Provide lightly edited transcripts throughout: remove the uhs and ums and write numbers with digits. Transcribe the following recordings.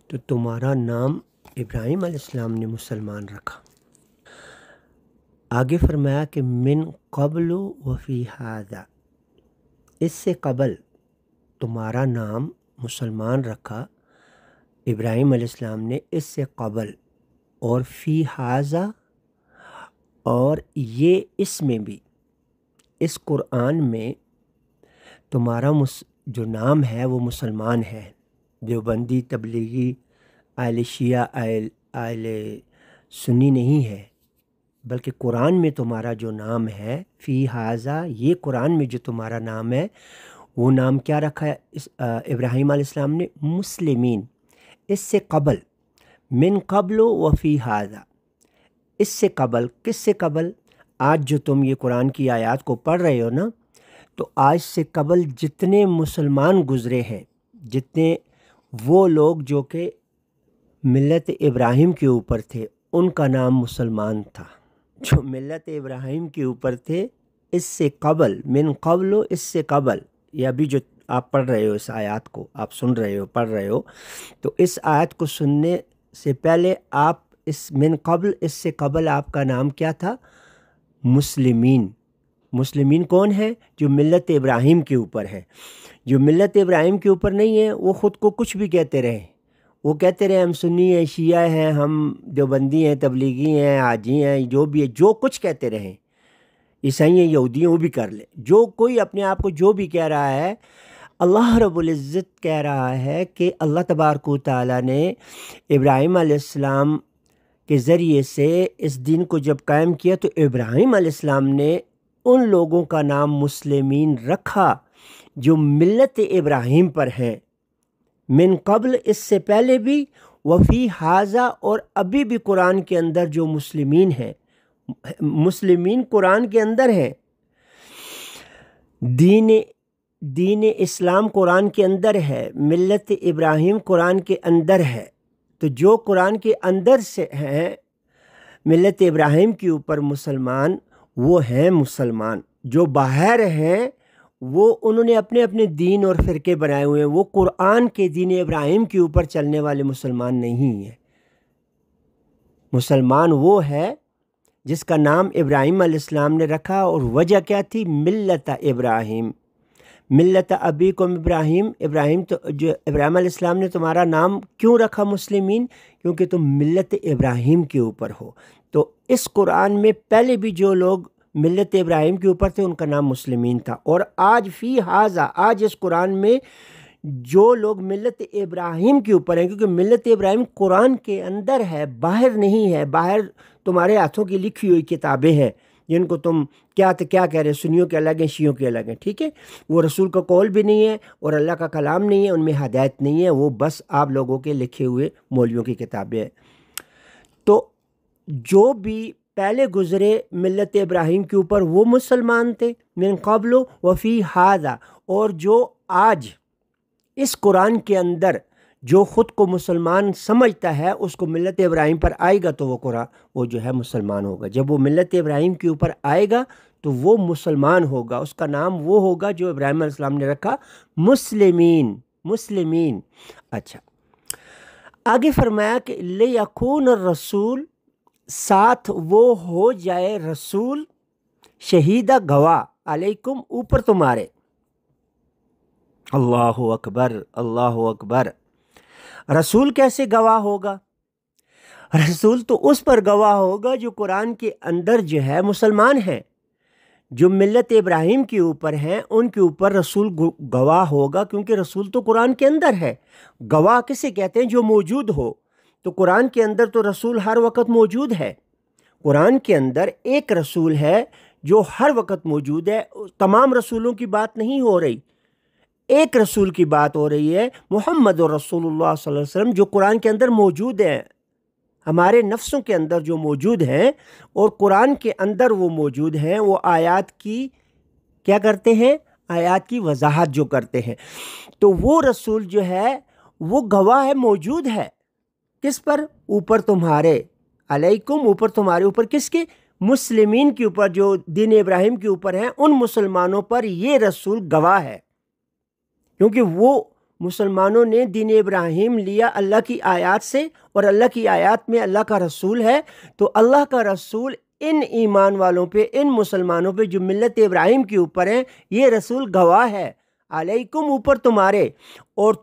تو تمہارا نام ابراہیم علیہ السلام نے مسلمان رکھا۔ آگے فرمایا کہ من قبل وفی ھذا، اس سے قبل تمہارا نام مسلمان رکھا ابراہیم علیہ السلام نے، اس سے قبل، اور فی ھذا، اور یہ اس میں بھی، اس قرآن میں تمہارا جو نام ہے وہ مسلمان ہے۔ دیوبندی، تبلیغی، اہل شیعہ، اہل سنی نہیں ہے، بلکہ قرآن میں تمہارا جو نام ہے فی ھذا، یہ قرآن میں جو تمہارا نام ہے وہ نام کیا رکھا ہے ابراہیم علیہ السلام نے؟ مسلمین۔ اس سے قبل، من قبل و فی ھذا، اس سے قبل، کس سے قبل؟ آج جو تم یہ قرآن کی آیات کو پڑھ رہے ہو نا، تو آج سے قبل جتنے مسلمان گزرے ہیں، جتنے وہ لوگ جو کہ ملت ابراہیم کے اوپر تھے، ان کا نام مسلمان تھا۔ جو ملت ابراہیم کے اوپر تھے اس سے قبل، من قبل، اس سے قبل، یہ ابھی جو آپ پڑھ رہے ہو اس آیات کو، آپ سن رہے ہو، پڑھ رہے ہو، تو اس آیت کو سننے سے پہلے آپ اس من قبل، اس سے قبل آپ کا نام کیا تھا؟ مسلمین۔ مسلمین کون ہے؟ جو ملت ابراہیم کے اوپر ہے۔ جو ملت ابراہیم کے اوپر نہیں ہے وہ خود کو کچھ بھی کہتے رہے، وہ کہتے رہے ہم سنی ہیں، شیعہ ہیں، ہم دیوبندی ہیں، تبلیغی ہیں، حاجی ہیں، جو بھی ہے، جو کچھ کہتے رہیں، عیسائی ہیں، یہودی ہیں، وہ بھی کر لے، جو کوئی اپنے آپ کو جو بھی کہہ رہا ہے۔ اللہ رب العزت کہہ رہا ہے کہ اللہ تبارک و تعالیٰ نے ابراہیم علیہ السلام کے ذریعے سے اس دین کو جب قائم کیا تو ابراہیم علیہ السلام نے ان لوگوں کا نام مسلمین رکھا جو ملت ابراہیم پر ہیں، من قبل، اس سے پہلے بھی، وفی ھذا، اور ابھی بھی قرآن کے اندر جو مسلمین ہیں، مسلمین قرآن کے اندر ہیں، دین اسلام قرآن کے اندر ہے، ملت ابراہیم قرآن کے اندر ہے۔ تو جو قرآن کے اندر سے ہیں ملت ابراہیم کے اوپر مسلمان، وہ ہیں مسلمان۔ جو باہر ہیں وہ انہوں نے اپنے اپنے دین اور فرقے بنائے ہوئے ہیں، وہ قرآن کے دین ابراہیم کے اوپر چلنے والے مسلمان نہیں ہیں۔ مسلمان وہ ہے جس کا نام ابراہیم علیہ السلام نے رکھا، اور وجہ کیا تھی؟ ملت ابراہیم، ملت ابیکم ابراہیم، ابراہیم تو جو ابراہیم علیہ السلام نے تمہارا نام کیوں رکھا مسلمین؟ کیونکہ تم ملت ابراہیم کے اوپر ہو۔ تو اس قرآن میں پہلے بھی جو لوگ ملت ابراہیم کے اوپر تھے ان کا نام مسلمین تھا، اور آج فی ھذا، آج اس قرآن میں جو لوگ ملت ابراہیم کے اوپر ہیں، کیونکہ ملت ابراہیم قرآن کے اندر ہے، باہر نہیں ہے۔ باہر تمہارے ہاتھوں کی لکھی ہوئی کتابیں ہیں جن کو تم کیا کہہ رہے، سنیوں کے الگ ہیں، شیعوں کے الگ ہیں، ٹھیک ہے؟ وہ رسول کا قول بھی نہیں ہے اور اللہ کا کلام نہیں ہے، ان میں ہدایت نہیں ہے، وہ بس آپ لوگوں کے لکھے ہوئے مولویوں کی کتابیں ہیں۔ تو جو بھی پہلے گزرے ملت ابراہیم کے اوپر وہ مسلمان تھے، من قبل وفی ھذا، اور جو آج اس قرآن کے اندر جو خود کو مسلمان سمجھتا ہے اس کو ملت ابراہیم پر آئے گا تو وہ جو ہے مسلمان ہوگا۔ جب وہ ملت ابراہیم کے اوپر آئے گا تو وہ مسلمان ہوگا، اس کا نام وہ ہوگا جو ابراہیم علیہ السلام نے رکھا، مسلمین، مسلمین۔ اچھا، آگے فرمایا کہ لِیَکُونَ الرَّسُولُ، ساتھ وہ ہو جائے رسول، شہیدہ گواہ، علیکم، اوپر تمہارے۔ اللہ اکبر، اللہ اکبر۔ رسول کیسے گواہ ہوگا؟ رسول تو اس پر گواہ ہوگا جو قرآن کے اندر جو ہے مسلمان ہیں، جو ملت ابراہیم کے اوپر ہیں ان کے اوپر رسول گواہ ہوگا، کیونکہ رسول تو قرآن کے اندر ہے۔ گواہ کسے کہتے ہیں؟ جو موجود ہو۔ تو قرآن کے اندر تو رسول ہر وقت موجود ہے۔ قرآن کے اندر ایک رسول ہے جو ہر وقت موجود ہے، تمام رسولوں کی بات نہیں ہو رہی، ایک رسول کی بات ہو رہی ہے، محمد رسول اللہ صلی اللہ علیہ وسلم، جو قرآن کے اندر موجود ہیں، ہمارے نفسوں کے اندر جو موجود ہیں اور قرآن کے اندر وہ موجود ہیں، وہ آیات کی کیا کرتے ہیں؟ آیات کی وضاحت جو کرتے ہیں۔ تو وہ رسول جو ہے وہ گواہ ہے، موجود ہے، کس پر؟ اوپر تمہارے، علیکم، اوپر تمہارے اوپر، کس کے؟ مسلمین کے اوپر، جو دین ابراہیم کے اوپر ہیں، ان مسلمانوں پر یہ رسول گواہ ہے، کیونکہ وہ مسلمانوں نے دین ابراہیم لیا اللہ کی آیات سے، اور اللہ کی آیات میں اللہ کا رسول ہے، تو اللہ کا رسول ان ایمان والوں پہ، ان مسلمانوں پہ جو ملت ابراہیم کے اوپر ہیں، یہ رسول گواہ ہے علیکم، اوپر تمہارے، اور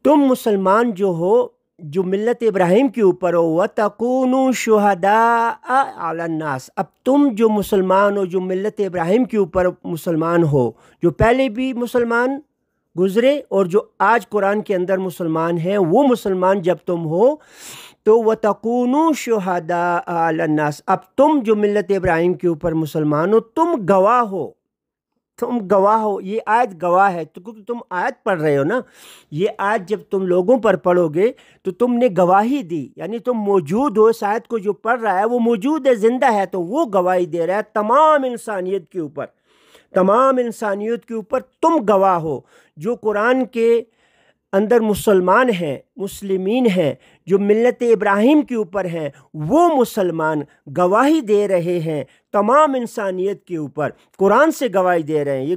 تم مسلمان جو ہو جو ملت ابراہیم کے اوپر ہو، وَتَكُونُوا شُهَدَاءَ عَلَى النَّاسِ، اب تم جو مسلمان ہو جو ملت ابراہیم کے اوپر مسلمان ہو، جو پہلے بھی مسلمان گزرے اور جو آج قرآن کے اندر مسلمان ہیں، وہ مسلمان جب تم ہو تو وَتَكُونُوا شُهَدَاءَ عَلَى النَّاسِ، اب تم جو ملت ابراہیم کے اوپر مسلمان ہو، تم گواہ ہو، تم گواہ ہو، یہ آیت گواہ ہے، تو کیونکہ تم آیت پڑھ رہے ہو نا، یہ آیت جب تم لوگوں پر پڑھو گے تو تم نے گواہی دی، یعنی تم موجود ہو، اس آیت کو جو پڑھ رہا ہے وہ موجود ہے، زندہ ہے، تو وہ گواہی دے رہا ہے تمام انسانیت کے اوپر، تمام انسانیت کے اوپر تم گواہ ہو، جو قرآن کے اندر مسلمان ہیں، مسلمین ہیں، جو ملت ابراہیم کے اوپر ہیں، وہ مسلمان گواہی دے رہے ہیں تمام انسانیت کے اوپر، قرآن سے گواہی دے رہے ہیں، یہ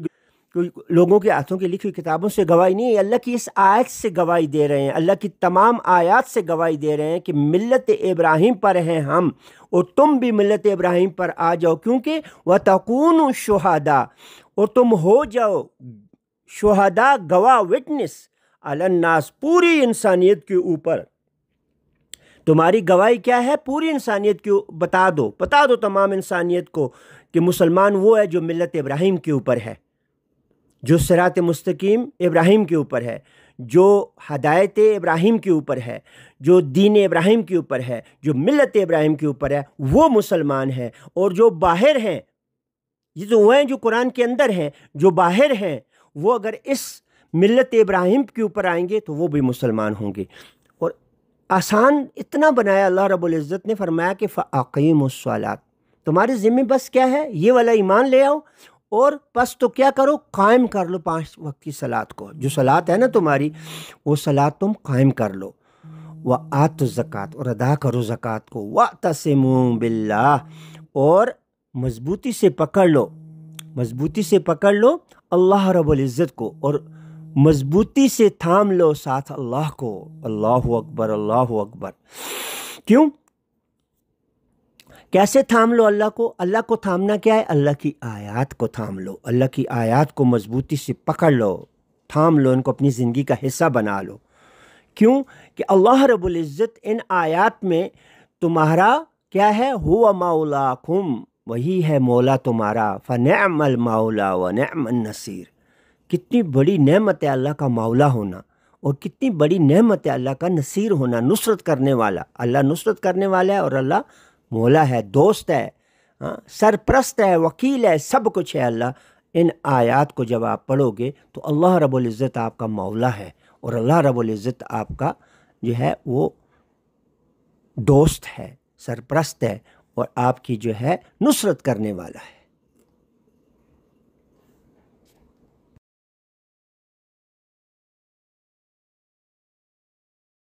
کوئی لوگوں کے ہاتھوں کی لکھی ہوئی کتابوں سے گواہی نہیں ہے، اللہ کی اس آیت سے گواہی دے رہے ہیں، اللہ کی تمام آیات سے گواہی دے رہے ہیں کہ ملت ابراہیم پر ہیں ہم، اور تم بھی ملت ابراہیم پر آ جاؤ، کیونکہ وَتَكُونُوا شُهَدَاءَ، اور تم ہو جاؤ شہداء، گواہ، وٹنس، علی الناس، پوری انسانیت کے اوپر، تمہاری گواہی کیا ہے؟ پوری انسانیت کو بتا دو تمام انسانیت کو کہ مسلمان وہ ہے جو ملت ابراہیم کے اوپر ہے، جو صراط مستقیم ابراہیم کے اوپر ہے، جو ہدایت ابراہیم کے اوپر ہے، جو دین ابراہیم کے اوپر ہے، جو ملت ابراہیم کے اوپر ہے، وہ مسلمان ہے، اور جو باہر ہیں، یہ تو وہ ہیں جو قرآن کے اندر ہیں، جو باہر ہیں وہ اگر اس ملت ابراہیم کے اوپر آئیں گے تو وہ بھی مسلمان ہوں گے۔ اور آسان اتنا بنایا اللہ رب العزت نے، فرمایا کہ فَأَقِیمُوا الصَّلَاةَ، تمہارے ذمہ بس کیا ہے؟ یہ والا ایمان لے آؤ، اور بس تو کیا کرو؟ قائم کر لو 5 وقت کی صلاۃ کو، جو صلاۃ ہے نا تمہاری، وہ صلاۃ تم قائم کر لو، وَآتُوا الزَّکَاۃَ، اور ادا کرو زکوٰۃ کو، وَاعْتَصِمُوا بِاللَّهِ، اور مضبوطی سے پکڑ لو، مضبوطی سے پکڑ لو اللہ رب العزت کو، اور مضبوطی سے تھام لو ساتھ اللہ کو۔ اللہ اکبر، اللہ اکبر۔ کیوں؟ کیسے تھام لو اللہ کو؟ اللہ کو تھامنا کیا ہے؟ اللہ کی آیات کو تھام لو، اللہ کی آیات کو مضبوطی سے پکڑ لو، تھام لو، ان کو اپنی زندگی کا حصہ بنا لو۔ کیوں کہ اللہ رب العزت ان آیات میں تمہارا کیا ہے؟ ہوا مولاکم، وہی ہے مولا تمہارا، فنعم المولا ونعم النصیر۔ کتنی بڑی نعمت ہے اللہ کا مولا ہونا، اور کتنی بڑی نعمت ہے اللہ کا نصیر ہونا، نصرت کرنے والا۔ اللہ نصرت کرنے والا ہے، اور اللہ مولا ہے، دوست ہے، سرپرست ہے، وکیل ہے، سب کچھ ہے اللہ۔ ان آیات کو جب آپ پڑھو گے تو اللہ رب العزت آپ کا مولا ہے، اور اللہ رب العزت آپ کا جو ہے وہ دوست ہے، سرپرست ہے، اور آپ کی جو ہے نصرت کرنے والا ہے۔